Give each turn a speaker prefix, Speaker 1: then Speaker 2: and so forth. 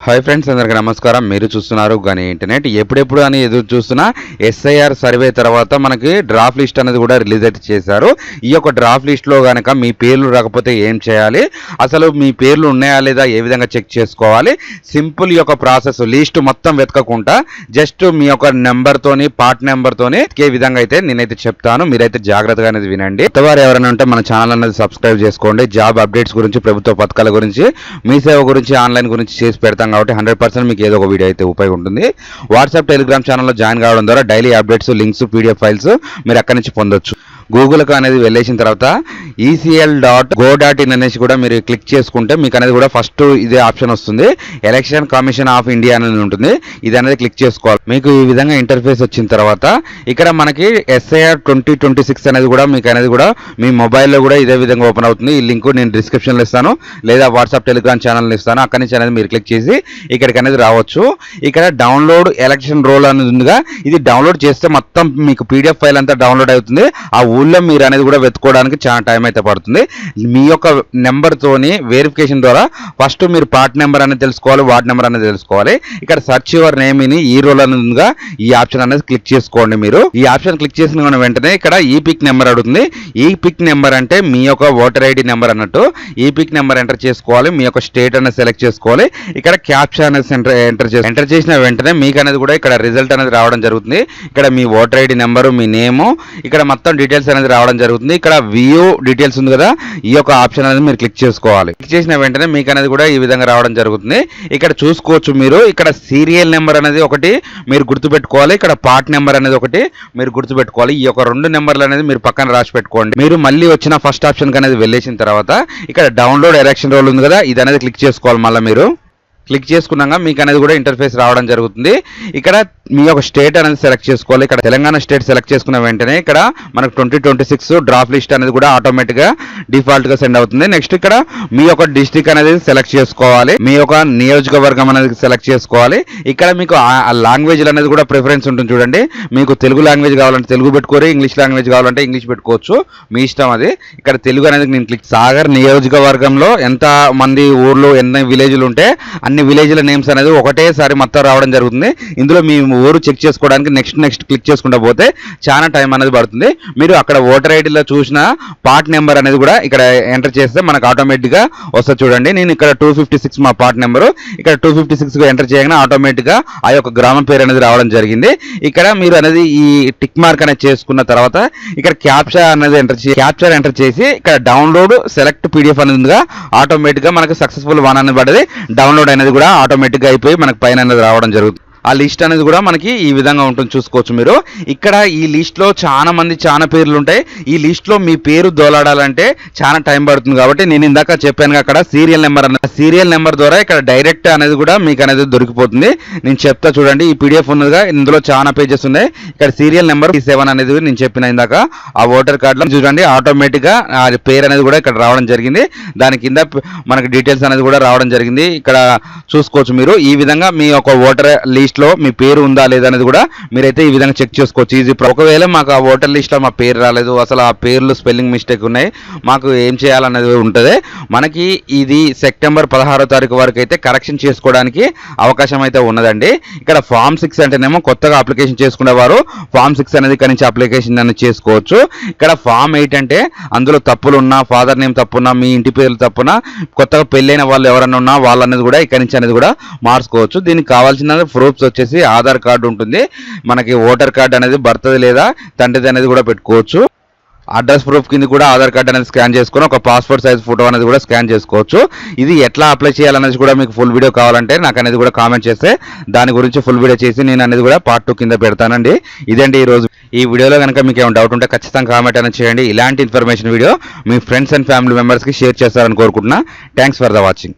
Speaker 1: Hi friends, అందరికీ నమస్కారం. మీరు చూస్తున్నారు కానీ ఇంటర్నెట్. ఎప్పుడెప్పుడు అని ఎదురు చూస్తున్న ఎస్ఐఆర్ సర్వే తర్వాత మనకి డ్రాఫ్ట్ లిస్ట్ అనేది కూడా రిలీజ్ అయితే చేశారు. ఈ యొక్క డ్రాఫ్ట్ లిస్ట్లో కనుక మీ పేర్లు రాకపోతే ఏం చేయాలి, అసలు మీ పేర్లు ఉన్నాయా లేదా ఏ విధంగా చెక్ చేసుకోవాలి, సింపుల్ యొక్క ప్రాసెస్ లిస్ట్ మొత్తం వెతకకుండా జస్ట్ మీ యొక్క నెంబర్తోని పార్ట్ నెంబర్తోని ఏ విధంగా అయితే నేనైతే చెప్తాను. మీరైతే జాగ్రత్తగా అనేది వినండి. కొత్తవారు ఎవరైనా ఉంటే మన ఛానల్ అనేది సబ్స్క్రైబ్ చేసుకోండి. జాబ్ అప్డేట్స్ గురించి, ప్రభుత్వ పథకాల గురించి, మీ సేవ గురించి, ఆన్లైన్ గురించి చేసి పెడతాం కాబట్టి 100% మీకు ఏదో ఒక వీడియో అయితే ఉపయోగం ఉంటుంది. వాట్సాప్, టెలిగ్రామ్ ఛానల్లో జాయిన్ కావడం ద్వారా daily updates, links, PDF files మీరు అక్కడి నుంచి పొందొచ్చు. గూగుల్కి అనేది వెళ్ళేసిన తర్వాత ECL.go.in అనేసి కూడా మీరు క్లిక్ చేసుకుంటే మీకు అనేది కూడా ఫస్ట్ ఇదే ఆప్షన్ వస్తుంది. ఎలక్షన్ కమిషన్ ఆఫ్ ఇండియా అనేది ఉంటుంది. ఇది అనేది క్లిక్ చేసుకోవాలి. మీకు ఈ విధంగా ఇంటర్ఫేస్ వచ్చిన తర్వాత ఇక్కడ మనకి SIR 2026 అనేది కూడా మీకు అనేది కూడా మీ మొబైల్లో కూడా ఇదే విధంగా ఓపెన్ అవుతుంది. ఈ లింక్ నేను డిస్క్రిప్షన్లో ఇస్తాను, లేదా వాట్సాప్, టెలిగ్రామ్ ఛానల్ ఇస్తాను. అక్కడి నుంచి అనేది మీరు క్లిక్ చేసి ఇక్కడికి అనేది రావచ్చు. ఇక్కడ డౌన్లోడ్ ఎలక్షన్ రోల్ అనేది ఉందిగా, ఇది డౌన్లోడ్ చేస్తే మొత్తం మీకు పీడిఎఫ్ ఫైల్ అంతా డౌన్లోడ్ అవుతుంది. ఆ ఊళ్ళో మీరు అనేది కూడా వెతుకోవడానికి చాలా టైం అయితే పడుతుంది. మీ యొక్క నెంబర్తోని వెరిఫికేషన్ ద్వారా ఫస్ట్ మీరు పార్ట్ నెంబర్ అనేది తెలుసుకోవాలి, వార్డ్ నెంబర్ అనేది తెలుసుకోవాలి. ఇక్కడ సర్చ్ యువర్ నేమ్ ఇన్ ఈ రోల్ అనేది ఈ ఆప్షన్ అనేది క్లిక్ చేసుకోండి. మీరు ఈ ఆప్షన్ క్లిక్ చేసిన వెంటనే ఇక్కడ ఈ పిక్ నెంబర్ అడుగుతుంది. ఈ పిక్ నెంబర్ అంటే మీ యొక్క ఓటర్ ఐడి నెంబర్ అన్నట్టు. ఈ పిక్ నెంబర్ ఎంటర్ చేసుకోవాలి. మీ యొక్క స్టేట్ అనేది సెలెక్ట్ చేసుకోవాలి. ఇక్కడ క్యాప్చా అనేది ఎంటర్ చేసిన వెంటనే మీకు అనేది కూడా ఇక్కడ రిజల్ట్ అనేది రావడం జరుగుతుంది. ఇక్కడ మీ ఓటర్ ఐడి నెంబరు, మీ నేము, ఇక్కడ మొత్తం డీటెయిల్స్ అనేది రావడం జరుగుతుంది. ఇక్కడ వ్యూ డీటెయిల్స్ ఉంది కదా, ఈ యొక్క ఆప్షన్ అనేది మీరు క్లిక్ చేసుకోవాలి. క్లిక్ చేసిన వెంటనే మీకు అనేది కూడా ఈ విధంగా రావడం జరుగుతుంది. ఇక్కడ చూసుకోవచ్చు మీరు, ఇక్కడ సీరియల్ నెంబర్ అనేది ఒకటి మీరు గుర్తుపెట్టుకోవాలి. ఇక్కడ పార్ట్ నెంబర్ అనేది ఒకటి మీరు గుర్తుపెట్టుకోవాలి. ఈ యొక్క 2 నెంబర్లు అనేది మీరు పక్కన రాసి పెట్టుకోండి. మీరు మళ్ళీ వచ్చిన ఫస్ట్ ఆప్షన్ అనేది వెళ్ళేసిన తర్వాత ఇక్కడ డౌన్లోడ్ ఎలక్షన్ రోల్ ఉంది కదా, ఇది అనేది క్లిక్ చేసుకోవాలి. మళ్ళీ మీరు క్లిక్ చేసుకున్నాక మీకు అనేది కూడా ఇంటర్ఫేస్ రావడం జరుగుతుంది. ఇక్కడ మీ యొక్క స్టేట్ అనేది సెలెక్ట్ చేసుకోవాలి. ఇక్కడ తెలంగాణ స్టేట్ సెలెక్ట్ చేసుకున్న వెంటనే ఇక్కడ మనకు 2026 డ్రాఫ్ట్ లిస్ట్ అనేది కూడా ఆటోమేటిక్గా డిఫాల్ట్గా సెండ్ అవుతుంది. నెక్స్ట్ ఇక్కడ మీ యొక్క డిస్ట్రిక్ట్ అనేది సెలెక్ట్ చేసుకోవాలి. మీ యొక్క నియోజకవర్గం అనేది సెలెక్ట్ చేసుకోవాలి. ఇక్కడ మీకు లాంగ్వేజ్ అనేది కూడా ప్రిఫరెన్స్ ఉంటుంది. చూడండి, మీకు తెలుగు లాంగ్వేజ్ కావాలంటే తెలుగు పెట్టుకోరు, ఇంగ్లీష్ లాంగ్వేజ్ కావాలంటే ఇంగ్లీష్ పెట్టుకోవచ్చు, మీ ఇష్టం అది. ఇక్కడ తెలుగు అనేది నేను క్లిక్. సాగర్ నియోజకవర్గంలో ఎంత మంది ఊర్లు, ఎన్ని విలేజ్లు ఉంటే అన్ని విలేజ్ల నేమ్స్ అనేది ఒకటేసారి మొత్తం రావడం జరుగుతుంది. ఇందులో మీ ఊరు చెక్ చేసుకోవడానికి నెక్స్ట్ క్లిక్ చేసుకుంటూ పోతే చాలా టైం అనేది పడుతుంది. మీరు అక్కడ ఓటర్ ఐడిలో చూసిన పార్ట్ నెంబర్ అనేది కూడా ఇక్కడ ఎంటర్ చేస్తే మనకు ఆటోమేటిక్గా వస్తుంది. చూడండి, నేను ఇక్కడ 256 మా పార్ట్ నెంబరు, ఇక్కడ 256 ఎంటర్ చేయగానే ఆటోమేటిక్గా ఆ యొక్క గ్రామం పేరు అనేది రావడం జరిగింది. ఇక్కడ మీరు అనేది ఈ టిక్ మార్క్ అనేది చేసుకున్న తర్వాత ఇక్కడ క్యాప్చా అనేది ఎంటర్ చేసి ఇక్కడ డౌన్లోడ్ సెలెక్ట్ PDF అనేది ఉందిగా, ఆటోమేటిక్గా మనకు సక్సెస్ఫుల్ 1 అనేది పడది. డౌన్లోడ్ అనేది కూడా ఆటోమేటిక్గా అయిపోయి మనకు పైన అనేది రావడం జరుగుతుంది. ఆ లిస్ట్ అనేది కూడా మనకి ఈ విధంగా ఉంటుంది, చూసుకోవచ్చు మీరు. ఇక్కడ ఈ లిస్ట్లో చాలా పేర్లు ఉంటాయి. ఈ లిస్ట్లో మీ పేరు దోలాడాలంటే చాలా టైం పడుతుంది. కాబట్టి నేను ఇందాక చెప్పాను అక్కడ సీరియల్ నెంబర్ ద్వారా ఇక్కడ డైరెక్ట్ అనేది కూడా మీకు అనేది దొరికిపోతుంది. నేను చెప్తా చూడండి, ఈ PDF ఉన్నదిగా, ఇందులో చాలా పేజెస్ ఉన్నాయి. ఇక్కడ సీరియల్ నెంబర్ 7 అనేది నేను చెప్పిన ఇందాక ఆ ఓటర్ కార్డులో చూడండి, ఆటోమేటిక్గా ఆ పేరు అనేది కూడా ఇక్కడ రావడం జరిగింది. దాని కింద మనకి డీటెయిల్స్ అనేది కూడా రావడం జరిగింది. ఇక్కడ చూసుకోవచ్చు మీరు. ఈ విధంగా మీ యొక్క ఓటర్ లిస్ట్ లో మీ పేరు ఉందా లేదా అనేది కూడా మీరైతే ఈ విధంగా చెక్ చేసుకోవచ్చు. ఈజీ. ఒకవేళ మాకు ఆ ఓటర్ లిస్ట్ లో మా పేరు రాలేదు, అసలు ఆ పేర్లు స్పెల్లింగ్ మిస్టేక్ ఉన్నాయి, మాకు ఏం చేయాలనేది ఉంటుంది. మనకి ఇది సెప్టెంబర్ 16వ తారీఖు వరకు అయితే కరెక్షన్ చేసుకోవడానికి అవకాశం అయితే ఉన్నదండి. ఇక్కడ Form 6 అంటేనేమో కొత్తగా అప్లికేషన్ చేసుకునేవారు Form 6 అనేది ఇక్కడ నుంచి అప్లికేషన్ అనేది చేసుకోవచ్చు. ఇక్కడ Form 8 అంటే అందులో తప్పులున్నా, ఫాదర్ నేమ్ తప్పున్నా, మీ ఇంటి పేర్లు తప్పున్నా, కొత్తగా పెళ్ళైన వాళ్ళు ఎవరన్నా ఉన్నా వాళ్ళనేది కూడా ఇక్కడ నుంచి అనేది కూడా మార్చుకోవచ్చు. దీనికి కావాల్సిన ప్రూఫ్స్ వచ్చేసి ఆధార్ కార్డు ఉంటుంది, మనకి ఓటర్ కార్డు అనేది భర్తది లేదా తండ్రిది అనేది కూడా పెట్టుకోవచ్చు. అడ్రస్ ప్రూఫ్ కింద కూడా ఆధార్ కార్డు అనేది స్కాన్ చేసుకొని ఒక పాస్పోర్ట్ సైజ్ ఫోటో అనేది కూడా స్కాన్ చేసుకోవచ్చు. ఇది ఎట్లా అప్లై చేయాలనేది కూడా మీకు ఫుల్ వీడియో కావాలంటే నాకు అనేది కూడా కామెంట్ చేస్తే దాని గురించి ఫుల్ వీడియో చేసి నేను అనేది కూడా పార్ట్ 2 కింద పెడతానండి. ఇదండి ఈరోజు ఈ వీడియోలో. కనుక మీకు ఏమైనా డౌట్ ఉంటే ఖచ్చితంగా కామెంట్ అనేది చేయండి. ఇలాంటి information video me friends and family మెంబర్స్కి షేర్ చేస్తారని కోరుకుంటున్నా. Thanks for the watching.